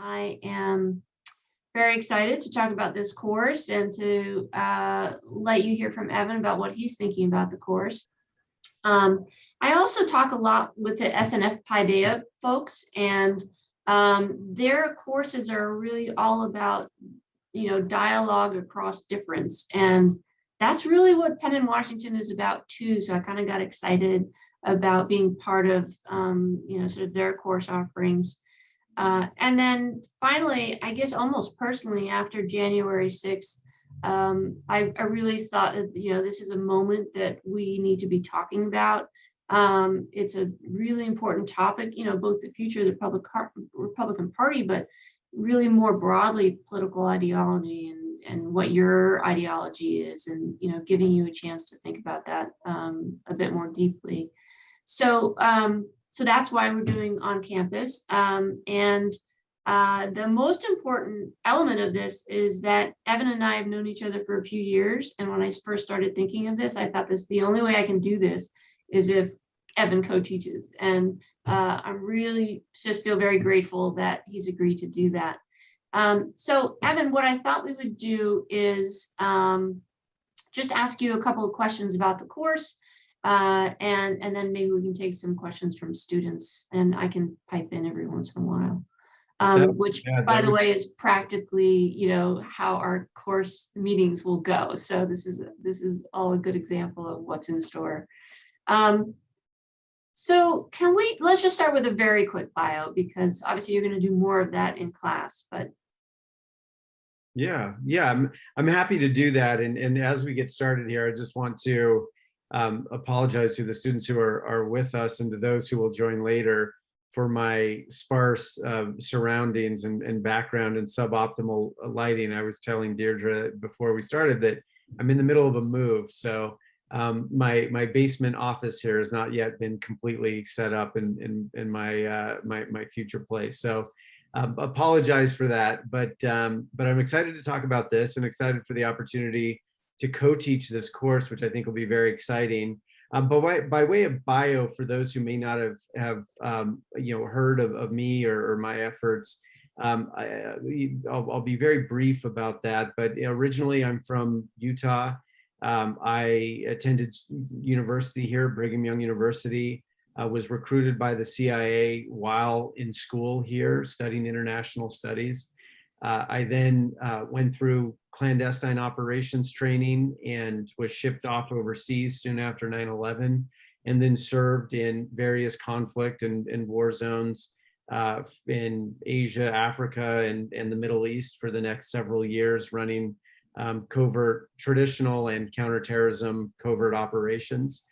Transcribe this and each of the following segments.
I am very excited to talk about this course and to let you hear from Evan about what he's thinking about the course. I also talk a lot with the SNF Paideia folks, and their courses are really all about, dialogue across difference. And that's really what Penn and Washington is about too. So I kind of got excited about being part of, sort of their course offerings. And then finally, I guess almost personally, after January 6th, I really thought that, this is a moment that we need to be talking about. It's a really important topic, both the future of the Republican Party, but really more broadly political ideology and what your ideology is, and, giving you a chance to think about that a bit more deeply. So that's why we're doing on campus. And the most important element of this is that Evan and I have known each other for a few years. And when I first started thinking of this, I thought the only way I can do this is if Evan co-teaches. And I really just feel very grateful that he's agreed to do that. So Evan, what I thought we would do is just ask you a couple of questions about the course. And then maybe we can take some questions from students, and I can pipe in every once in a while, which, by the way, is practically, how our course meetings will go. So this is all a good example of what's in store. So let's just start with a very quick bio, because obviously you're going to do more of that in class, but. Yeah, I'm happy to do that. And as we get started here, I just want to apologize to the students who are with us and to those who will join later for my sparse surroundings and background and suboptimal lighting. I was telling Deirdre before we started that I'm in the middle of a move, so my basement office here has not yet been completely set up in my future place. So apologize for that, but I'm excited to talk about this and excited for the opportunity to co-teach this course, which I think will be very exciting. But by way of bio, for those who may not have heard of me or my efforts, I'll be very brief about that. But originally, I'm from Utah. I attended university here, Brigham Young University. Was recruited by the CIA while in school here, studying international studies. I then went through clandestine operations training and was shipped off overseas soon after 9/11, and then served in various conflict and war zones in Asia, Africa, and the Middle East for the next several years, running covert, traditional and counterterrorism covert operations.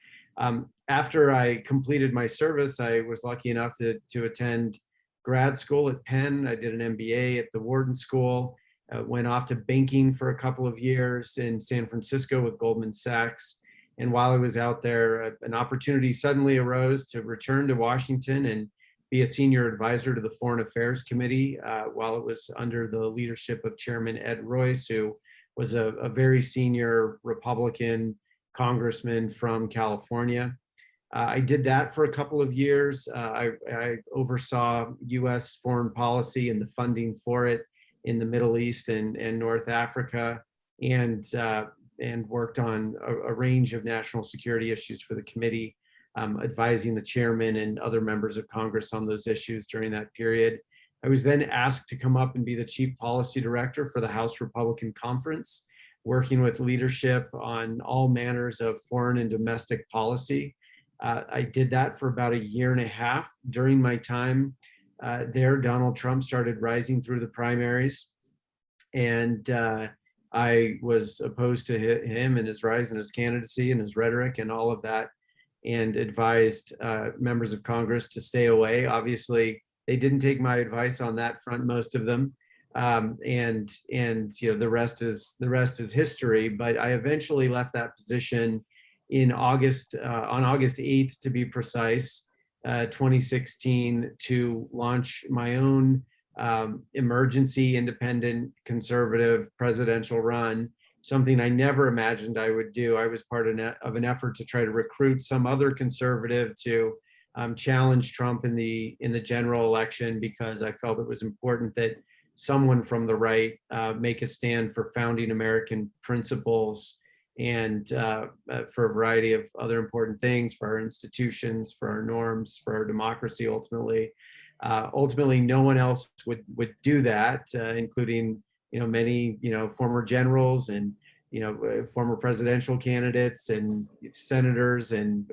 After I completed my service, I was lucky enough to attend grad school at Penn. I did an MBA at the Wharton School, went off to banking for a couple of years in San Francisco with Goldman Sachs. And while I was out there, an opportunity suddenly arose to return to Washington and be a senior advisor to the Foreign Affairs Committee while it was under the leadership of Chairman Ed Royce, who was a very senior Republican congressman from California. I did that for a couple of years. I oversaw U.S. foreign policy and the funding for it in the Middle East and North Africa, and worked on a range of national security issues for the committee, advising the chairman and other members of Congress on those issues during that period. I was then asked to come up and be the chief policy director for the House Republican Conference, working with leadership on all manners of foreign and domestic policy. I did that for about a year and a half. During my time there, Donald Trump started rising through the primaries, and I was opposed to him and his rise and his candidacy and his rhetoric and all of that, and advised members of Congress to stay away. Obviously, they didn't take my advice on that front, most of them, and the rest is history. But I eventually left that position in August, on August 8th to be precise, 2016, to launch my own emergency independent conservative presidential run, something I never imagined I would do. I was part of an effort to try to recruit some other conservative to challenge Trump in the general election because I felt it was important that someone from the right make a stand for founding American principles and for a variety of other important things, for our institutions, for our norms, for our democracy. Ultimately, no one else would do that, including many former generals and former presidential candidates and senators and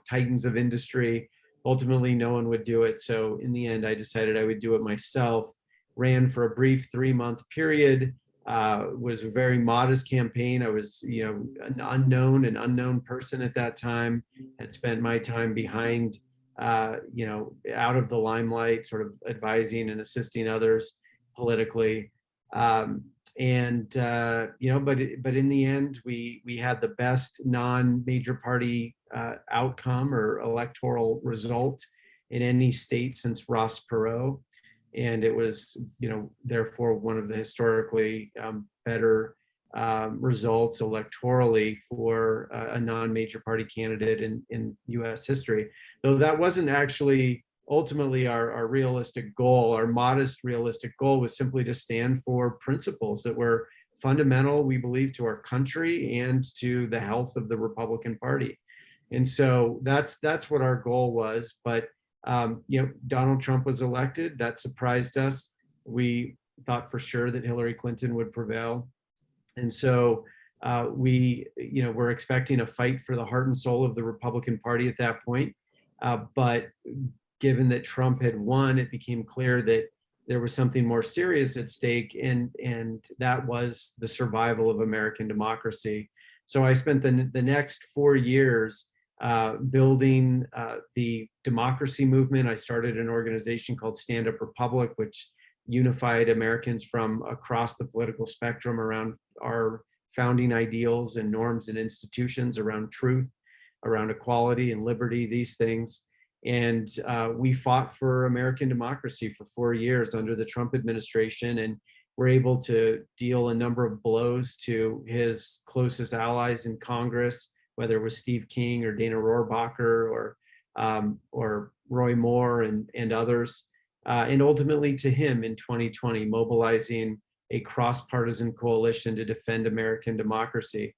titans of industry. Ultimately, no one would do it. So in the end, I decided I would do it myself. Ran for a brief 3-month period. Was a very modest campaign. I was an unknown person at that time. Had spent my time behind out of the limelight, sort of advising and assisting others politically. But in the end, we had the best non-major party outcome or electoral result in any state since Ross Perot, and it was therefore one of the historically better results electorally for a non-major party candidate in U.S. history. Though that wasn't actually ultimately our realistic goal. Our modest realistic goal was simply to stand for principles that were fundamental, we believe, to our country and to the health of the Republican Party. And so that's what our goal was. But Donald Trump was elected. That surprised us. We thought for sure that Hillary Clinton would prevail. And so we were expecting a fight for the heart and soul of the Republican Party at that point. But given that Trump had won, it became clear that there was something more serious at stake, and that was the survival of American democracy. So I spent the next 4 years building the democracy movement. I started an organization called Stand Up Republic, which unified Americans from across the political spectrum around our founding ideals and norms and institutions, around truth, around equality and liberty, these things. And we fought for American democracy for 4 years under the Trump administration, and were able to deal a number of blows to his closest allies in Congress, whether it was Steve King or Dana Rohrabacher or Roy Moore and others, and ultimately to him in 2020, mobilizing a cross-partisan coalition to defend American democracy.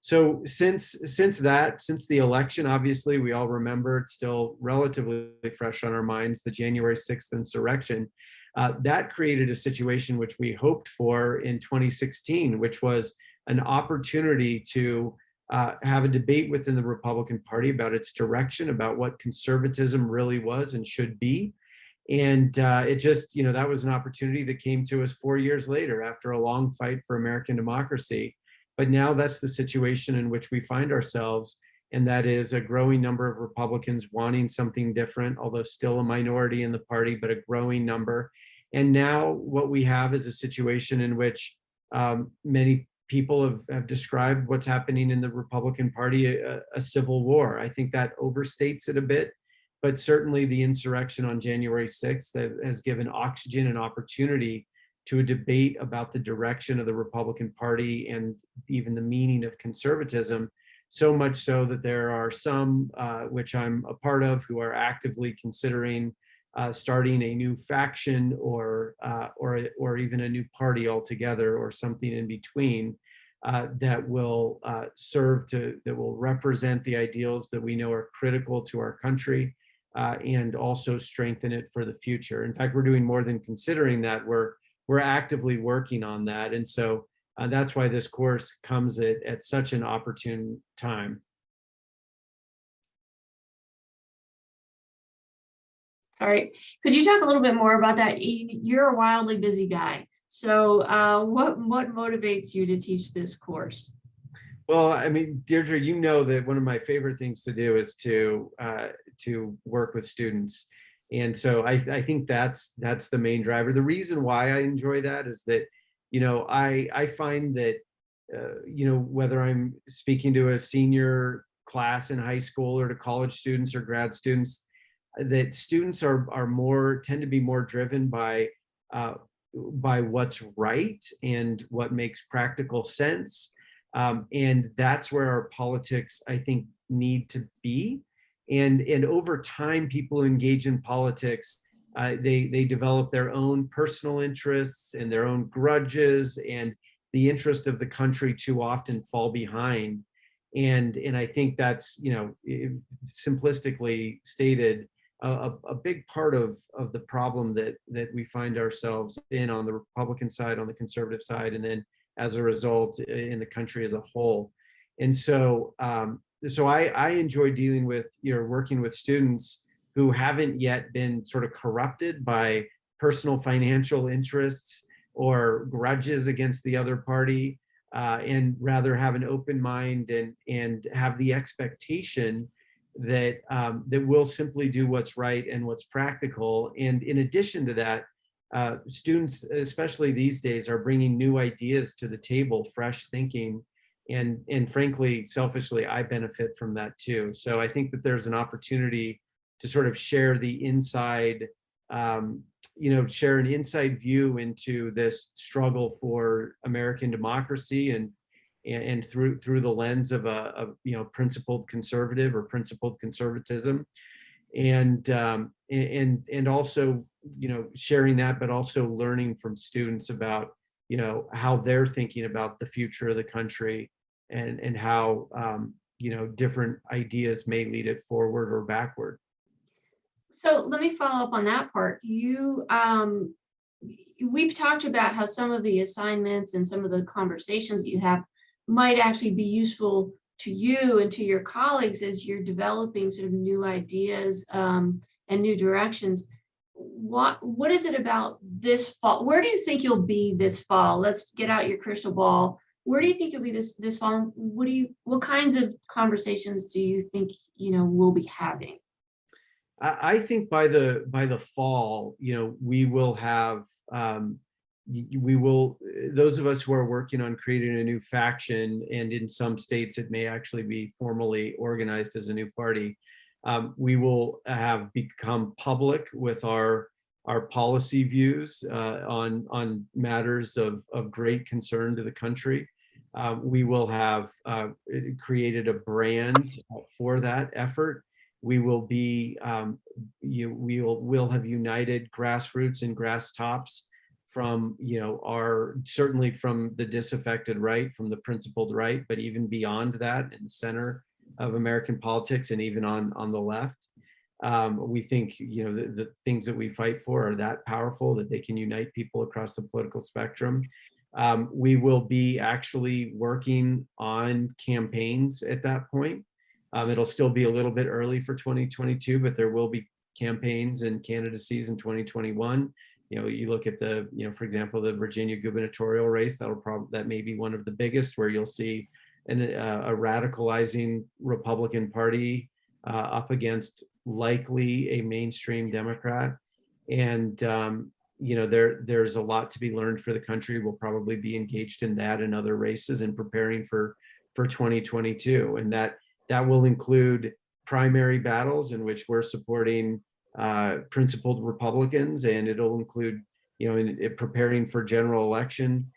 So since the election, obviously we all remember, it's still relatively fresh on our minds, the January 6th insurrection. That created a situation which we hoped for in 2016, which was an opportunity to have a debate within the Republican Party about its direction, about what conservatism really was and should be. And it just, that was an opportunity that came to us 4 years later after a long fight for American democracy. But now that's the situation in which we find ourselves, and that is a growing number of Republicans wanting something different, although still a minority in the party, but a growing number. And now what we have is a situation in which many people have described what's happening in the Republican Party a civil war. I think that overstates it a bit, but certainly the insurrection on January 6th has given oxygen and opportunity to a debate about the direction of the Republican Party and even the meaning of conservatism, so much so that there are some, which I'm a part of, who are actively considering starting a new faction or even a new party altogether, or something in between, that will that will represent the ideals that we know are critical to our country, and also strengthen it for the future. In fact, we're doing more than considering that. We're actively working on that. And so that's why this course comes at such an opportune time. All right. Could you talk a little bit more about that? You're a wildly busy guy. So what motivates you to teach this course? Well, I mean, Deirdre, you know that one of my favorite things to do is to work with students. And so I think that's the main driver. The reason why I enjoy that is that, I find that, whether I'm speaking to a senior class in high school or to college students or grad students, that students tend to be more driven by what's right and what makes practical sense. And that's where our politics, I think, need to be. And over time, people who engage in politics, they develop their own personal interests and their own grudges, and the interest of the country too often fall behind. And I think that's, simplistically stated, a big part of the problem that we find ourselves in on the Republican side, on the conservative side, and then as a result in the country as a whole. And so I enjoy dealing with, working with students who haven't yet been sort of corrupted by personal financial interests or grudges against the other party, and rather have an open mind and have the expectation that that we'll simply do what's right and what's practical. And in addition to that, students, especially these days, are bringing new ideas to the table, fresh thinking, and frankly, selfishly, I benefit from that too. So I think that there's an opportunity to sort of share the inside, share an inside view into this struggle for American democracy, and through the lens of a principled conservative or principled conservatism, and also sharing that, but also learning from students about how they're thinking about the future of the country, and how different ideas may lead it forward or backward. So let me follow up on that part. We've talked about how some of the assignments and some of the conversations that you have might actually be useful to you and to your colleagues as you're developing sort of new ideas and new directions. What is it about this fall? Where do you think you'll be this fall? Let's get out your crystal ball. Where do you think you'll be this fall? What kinds of conversations do you think we'll be having? I think by the fall, we will have, those of us who are working on creating a new faction, and in some states it may actually be formally organized as a new party, we will have become public with our policy views on matters of great concern to the country. We will have created a brand for that effort. We will be, we'll have united grassroots and grass tops from, certainly from the disaffected right, from the principled right, but even beyond that, in the center of American politics, and even on the left. We think, the things that we fight for are that powerful that they can unite people across the political spectrum. We will be actually working on campaigns at that point. It'll still be a little bit early for 2022, but there will be campaigns and candidacies in 2021. You look at for example, the Virginia gubernatorial race, that may be one of the biggest, where you'll see a radicalizing Republican Party up against likely a mainstream Democrat. And there's a lot to be learned for the country. We'll probably be engaged in that and other races and preparing for 2022, and that will include primary battles in which we're supporting principled Republicans, and it'll include, preparing for general election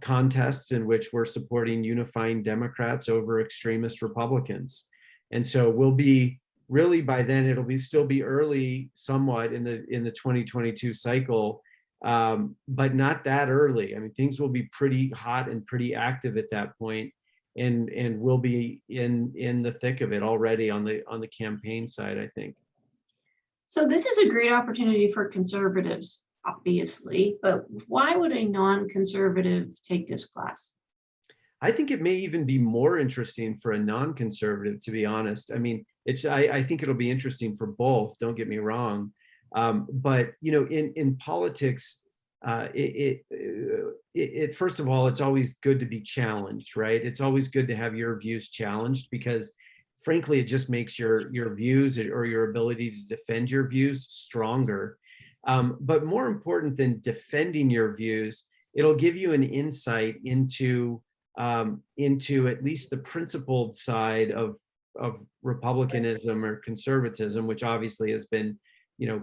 contests in which we're supporting unifying Democrats over extremist Republicans. And so we'll be really, by then it'll still be early somewhat in the 2022 cycle, but not that early. I mean, things will be pretty hot and pretty active at that point. And we'll be in the thick of it already on the campaign side, I think. So this is a great opportunity for conservatives, obviously, but why would a non-conservative take this class? I think it may even be more interesting for a non-conservative, to be honest. I mean, I think it'll be interesting for both, don't get me wrong. But in politics, first of all, it's always good to be challenged, right? It's always good to have your views challenged, because frankly, it just makes your views or your ability to defend your views stronger. But more important than defending your views, it'll give you an insight into at least the principled side of Republicanism or conservatism, which obviously has been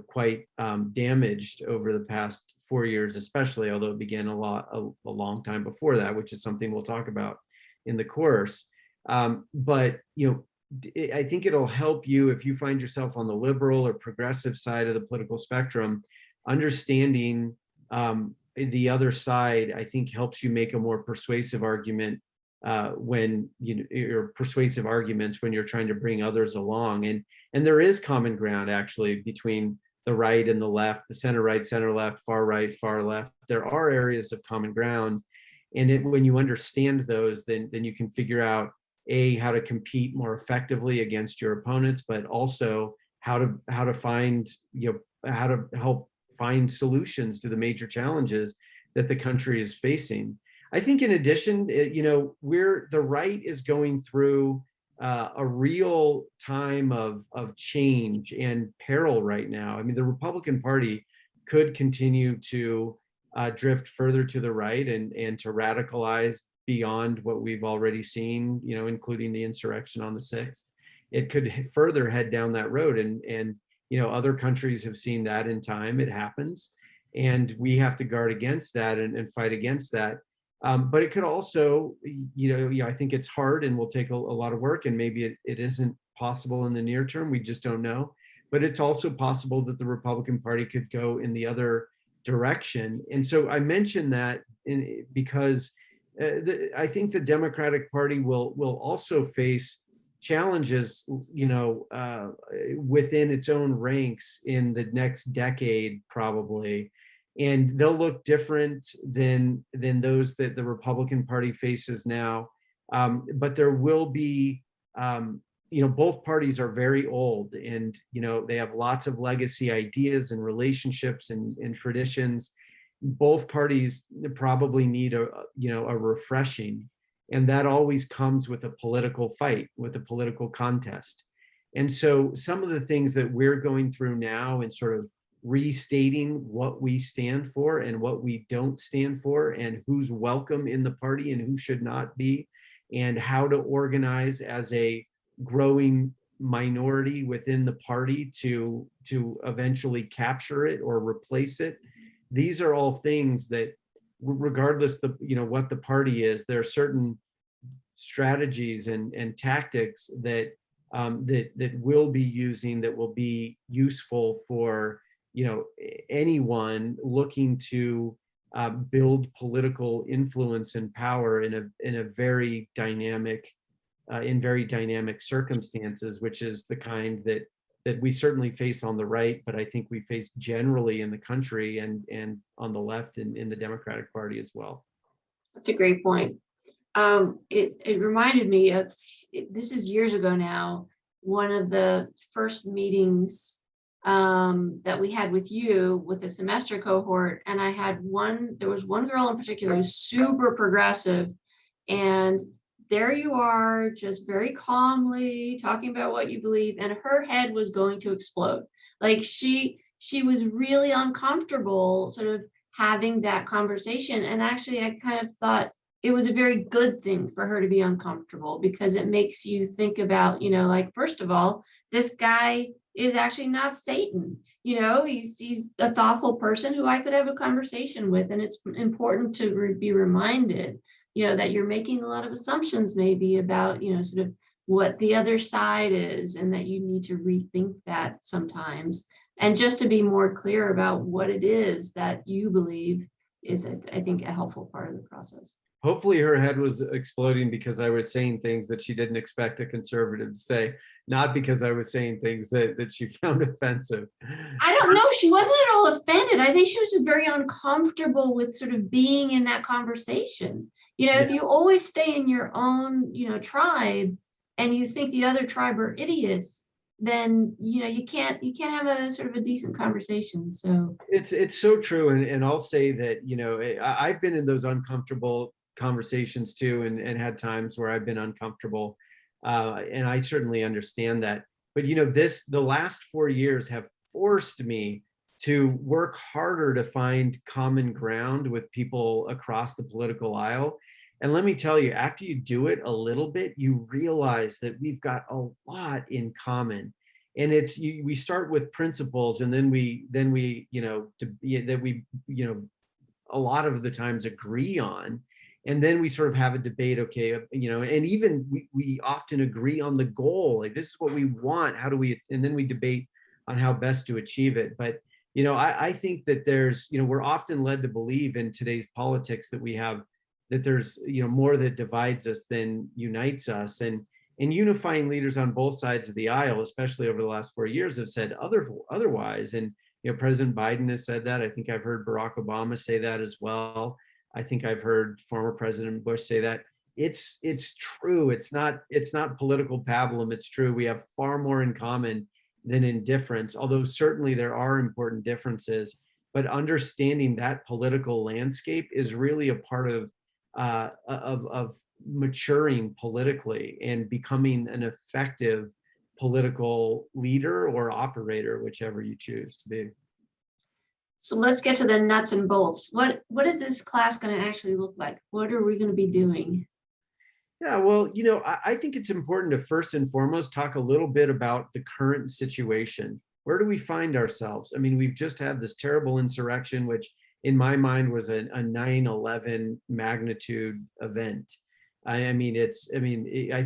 quite damaged over the past 4 years, especially, although it began a long time before that, which is something we'll talk about in the course. But I think it'll help you if you find yourself on the liberal or progressive side of the political spectrum. Understanding the other side, I think, helps you make a more persuasive argument when your persuasive arguments when you're trying to bring others along. And there is common ground actually between the right and the left, the center right, center left, far right, far left. There are areas of common ground, and when you understand those, then you can figure out how to compete more effectively against your opponents, but also how to find how to help find solutions to the major challenges that the country is facing. I think in addition, the right is going through a real time of change and peril right now. I mean, the Republican Party could continue to drift further to the right and to radicalize beyond what we've already seen, including the insurrection on the 6th. It could further head down that road, and other countries have seen that in time. It happens, and we have to guard against that and fight against that. But it could also, I think it's hard and will take a lot of work, and maybe it isn't possible in the near term. We just don't know. But it's also possible that the Republican Party could go in the other direction. And so I mention that because I think the Democratic Party will also face challenges, within its own ranks in the next decade, probably, and they'll look different than those that the Republican Party faces now. But there will be, both parties are very old, and they have lots of legacy ideas and relationships and traditions. Both parties probably need a refreshing, and that always comes with a political fight, with a political contest. And so some of the things that we're going through now and sort of restating what we stand for and what we don't stand for, and who's welcome in the party and who should not be, and how to organize as a growing minority within the party to eventually capture it or replace it. These are all things that, regardless what the party is, there are certain strategies and tactics that we'll be using that will be useful for anyone looking to build political influence and power in a very dynamic circumstances, which is the kind that we certainly face on the right, but I think we face generally in the country and on the left and in the Democratic Party as well. That's a great point. It reminded me of, this is years ago now, one of the first meetings that we had with you with a semester cohort, and there was one girl in particular who's super progressive, and there you are, just very calmly talking about what you believe, and her head was going to explode. Like she was really uncomfortable sort of having that conversation. And actually, I kind of thought it was a very good thing for her to be uncomfortable, because it makes you think about, like, first of all, this guy is actually not Satan. He's a thoughtful person who I could have a conversation with. And it's important to be reminded that you're making a lot of assumptions maybe about, sort of what the other side is, and that you need to rethink that sometimes. And just to be more clear about what it is that you believe is, I think, a helpful part of the process. Hopefully her head was exploding because I was saying things that she didn't expect a conservative to say, not because I was saying things that she found offensive. I don't know. She wasn't at all offended. I think she was just very uncomfortable with sort of being in that conversation. If you always stay in your own, tribe, and you think the other tribe are idiots, then you can't have a sort of a decent conversation. So it's so true. And I'll say that, I've been in those uncomfortable conversations too, and had times where I've been uncomfortable, and I certainly understand that. But the last 4 years have forced me to work harder to find common ground with people across the political aisle. And let me tell you, after you do it a little bit, you realize that we've got a lot in common. And we start with principles, and then we a lot of the times agree on. And then we sort of have a debate, okay, and even we often agree on the goal, like this is what we want, how do we, and then we debate on how best to achieve it. But I think that there's, we're often led to believe in today's politics that there's, more that divides us than unites us. And unifying leaders on both sides of the aisle, especially over the last 4 years, have said otherwise. And President Biden has said that. I think I've heard Barack Obama say that as well. I think I've heard former President Bush say that. It's true. It's not political pablum. It's true. We have far more in common than in difference, although certainly there are important differences. But understanding that political landscape is really a part of maturing politically and becoming an effective political leader or operator, whichever you choose to be. So let's get to the nuts and bolts. What is this class going to actually look like? What are we going to be doing? Yeah, well, I think it's important to first and foremost talk a little bit about the current situation. Where do we find ourselves? I mean, we've just had this terrible insurrection, which in my mind was a 9/11 magnitude event. I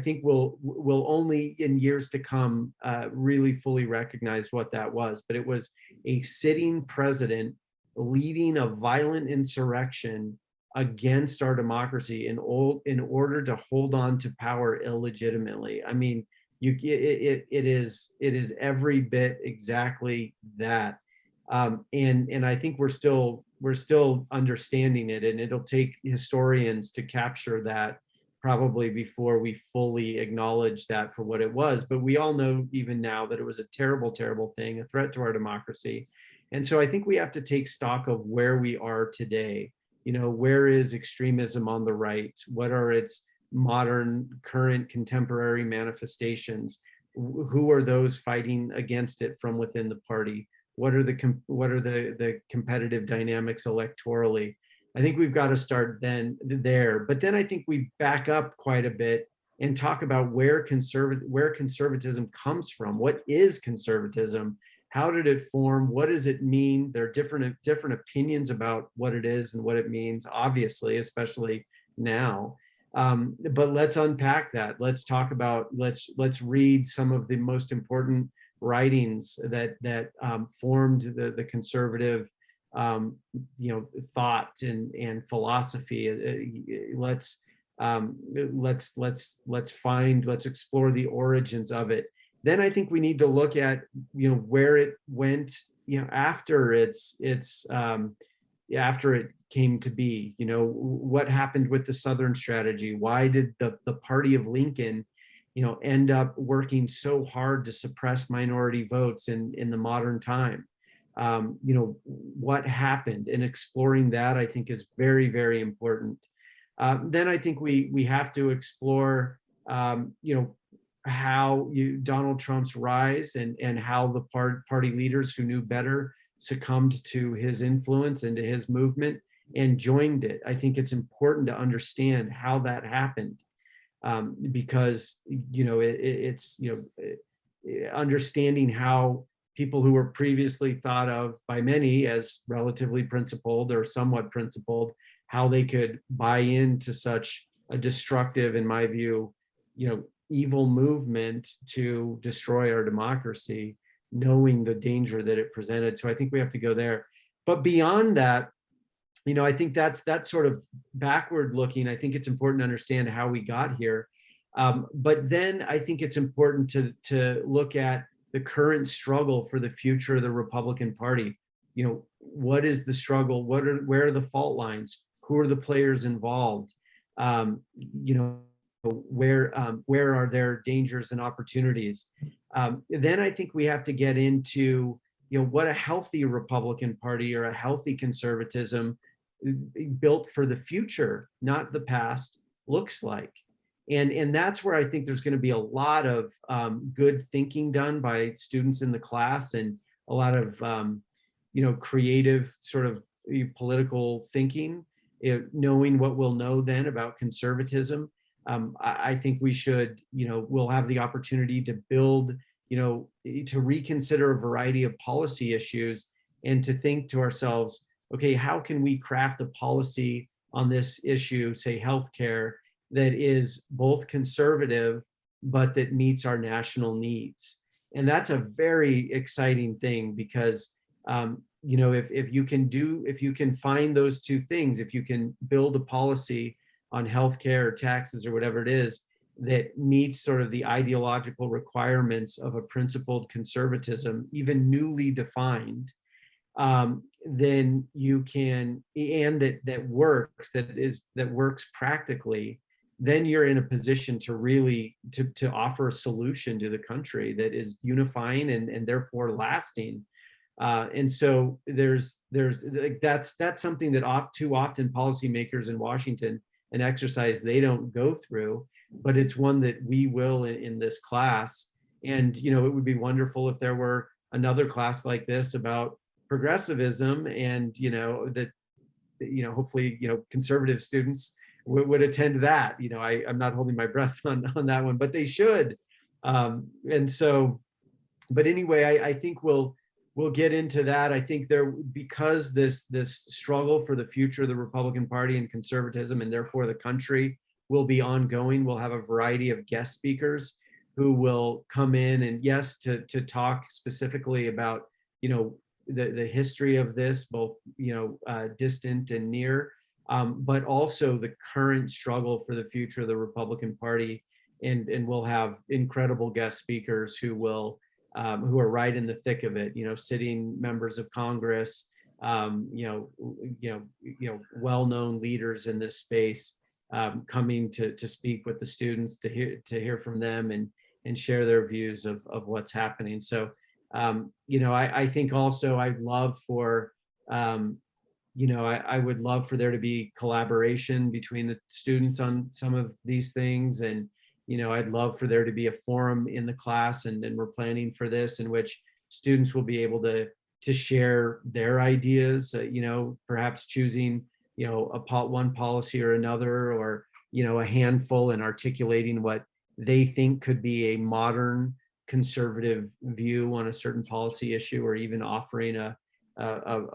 think we'll only in years to come really fully recognize what that was. But it was a sitting president leading a violent insurrection against our democracy in order to hold on to power illegitimately. I mean, it is every bit exactly that. And I think we're still understanding it, and it'll take historians to capture that probably before we fully acknowledge that for what it was. But we all know even now that it was a terrible, terrible thing, a threat to our democracy. And so I think we have to take stock of where we are today. Where is extremism on the right? What are its modern, current, contemporary manifestations? Who are those fighting against it from within the party? What are the competitive dynamics electorally? I think we've got to start there. But then I think we back up quite a bit and talk about where conservatism comes from. What is conservatism? How did it form? What does it mean? There are different opinions about what it is and what it means, obviously, especially now. But let's unpack that. Let's talk about, let's read some of the most important writings that formed the conservative thought and philosophy. Let's explore the origins of it. Then I think we need to look at where it went after after it came to be. What happened with the Southern strategy? Why did the party of Lincoln end up working so hard to suppress minority votes in the modern time? What happened, and exploring that I think is very, very important. Then I think we have to explore how Donald Trump's rise and how the party leaders who knew better succumbed to his influence and to his movement and joined it. I think it's important to understand how that happened, because it's understanding how people who were previously thought of by many as relatively principled or somewhat principled, how they could buy into such a destructive, in my view, evil movement to destroy our democracy, knowing the danger that it presented. So I think we have to go there. But beyond that, I think that's sort of backward looking. I think it's important to understand how we got here. But then I think it's important to look at the current struggle for the future of the Republican Party. What is the struggle? Where are the fault lines? Who are the players involved? Where are there dangers and opportunities? Then I think we have to get into what a healthy Republican Party or a healthy conservatism built for the future, not the past, looks like. And that's where I think there's going to be a lot of good thinking done by students in the class, and a lot of creative sort of political thinking, knowing what we'll know then about conservatism. I think we should, we'll have the opportunity to build, to reconsider a variety of policy issues and to think to ourselves, okay, how can we craft a policy on this issue, say healthcare, that is both conservative, but that meets our national needs. And that's a very exciting thing because, if you can find those two things, if you can build a policy on healthcare or taxes or whatever it is that meets sort of the ideological requirements of a principled conservatism, even newly defined, then you can, and that works practically, then you're in a position to really to offer a solution to the country that is unifying and therefore lasting. And so that's something that too often policymakers in Washington, an exercise they don't go through, but it's one that we will in this class. And it would be wonderful if there were another class like this about progressivism, and hopefully conservative students would attend that. I'm not holding my breath on that one, but they should. And so, but anyway, I think we'll get into that. I think because this struggle for the future of the Republican Party and conservatism, and therefore the country, will be ongoing. We'll have a variety of guest speakers who will come in and to talk specifically about the history of this, both distant and near, but also the current struggle for the future of the Republican Party. And we'll have incredible guest speakers who are right in the thick of it, sitting members of Congress, well-known leaders in this space, coming to speak with the students, to hear from them and share their views of what's happening. So, I think also I would love for there to be collaboration between the students on some of these things. And, I'd love for there to be a forum in the class, and we're planning for this, in which students will be able to share their ideas, perhaps choosing, one policy or another, or, a handful, and articulating what they think could be a modern conservative view on a certain policy issue, or even offering a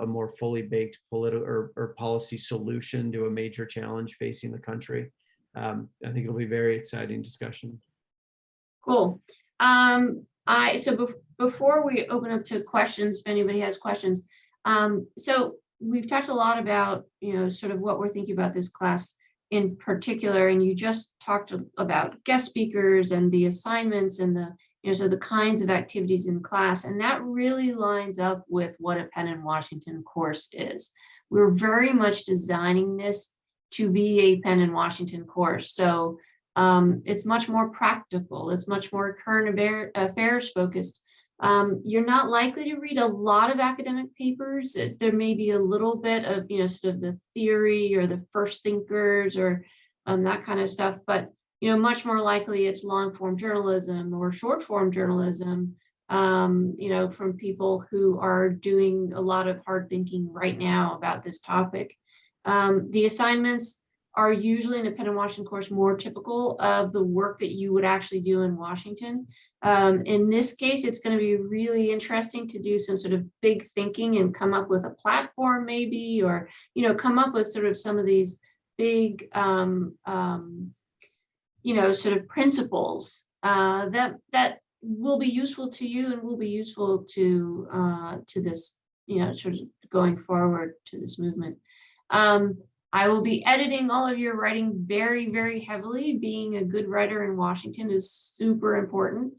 more fully baked political or policy solution to a major challenge facing the country. I think it'll be a very exciting discussion. Cool. Before we open up to questions, if anybody has questions, so we've talked a lot about, sort of what we're thinking about this class in particular, and you just talked about guest speakers and the assignments and the kinds of activities in class, and that really lines up with what a Penn in Washington course is. We're very much designing this to be a Penn in Washington course. So it's much more practical. It's much more current affairs focused. You're not likely to read a lot of academic papers. There may be a little bit of, sort of the theory or the first thinkers or that kind of stuff, but much more likely it's long form journalism or short form journalism, from people who are doing a lot of hard thinking right now about this topic. The assignments are usually in a Penn in Washington course more typical of the work that you would actually do in Washington. In this case, it's going to be really interesting to do some sort of big thinking and come up with a platform maybe, or, come up with sort of some of these big, sort of principles that will be useful to you and will be useful to this, sort of going forward to this movement. I will be editing all of your writing very, very heavily. Being a good writer in Washington is super important.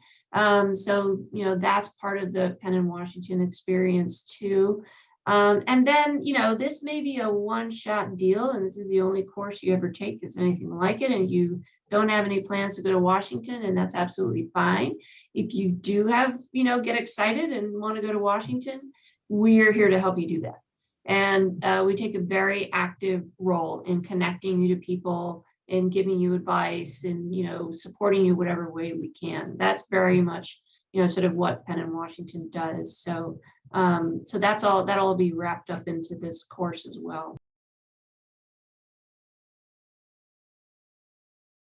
So, that's part of the Penn in Washington experience too. And then, this may be a one-shot deal, and this is the only course you ever take that's anything like it, and you don't have any plans to go to Washington, and that's absolutely fine. If you do have, get excited and want to go to Washington, we're here to help you do that. And we take a very active role in connecting you to people and giving you advice and, supporting you whatever way we can. That's very much, sort of what Penn in Washington does. So, so that'll all be wrapped up into this course as well.